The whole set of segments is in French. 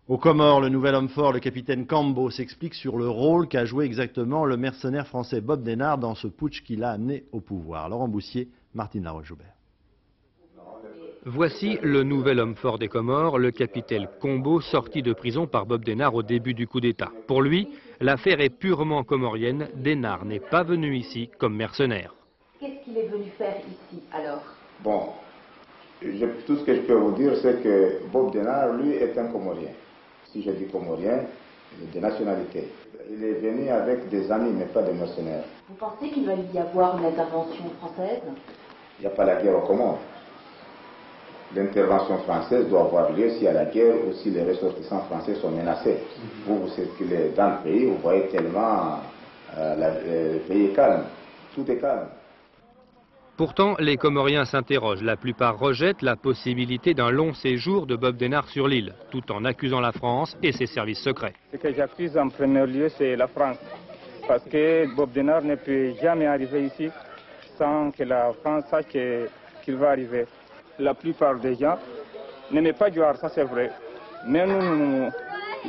Aux Comores, le nouvel homme fort, le capitaine Kambo, s'explique sur le rôle qu'a joué exactement le mercenaire français Bob Denard dans ce putsch qui l'a amené au pouvoir. Laurent Boussier, Martine Laroche-Joubert. Voici le nouvel homme fort des Comores, le capitaine Kambo, sorti de prison par Bob Denard au début du coup d'État. Pour lui, l'affaire est purement comorienne. Denard n'est pas venu ici comme mercenaire. Qu'est-ce qu'il est venu faire ici alors? Bon, tout ce que je peux vous dire, c'est que Bob Denard, lui, est un Comorien. Si je dis Comorien, il est de nationalité. Il est venu avec des amis, mais pas des mercenaires. Vous pensez qu'il va y avoir une intervention française? Il n'y a pas la guerre aux Comores. L'intervention française doit avoir lieu s'il y a la guerre ou si les ressortissants français sont menacés. Vous circulez dans le pays, vous voyez tellement le pays est calme. Tout est calme. Pourtant, les Comoriens s'interrogent. La plupart rejettent la possibilité d'un long séjour de Bob Denard sur l'île, tout en accusant la France et ses services secrets. Ce que j'accuse en premier lieu, c'est la France. Parce que Bob Denard ne peut jamais arriver ici sans que la France sache qu'il va arriver. La plupart des gens n'aiment pas Diouar, ça c'est vrai. Mais nous,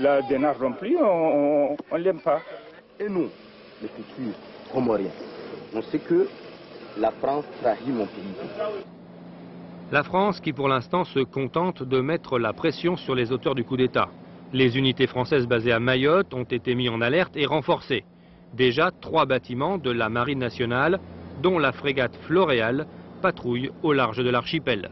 la Denard non plus, on ne l'aime pas. Et nous, les futurs Comoriens, on sait que la France trahit mon pays. La France qui pour l'instant se contente de mettre la pression sur les auteurs du coup d'État. Les unités françaises basées à Mayotte ont été mises en alerte et renforcées. Déjà 3 bâtiments de la Marine nationale, dont la frégate Floréal, patrouillent au large de l'archipel.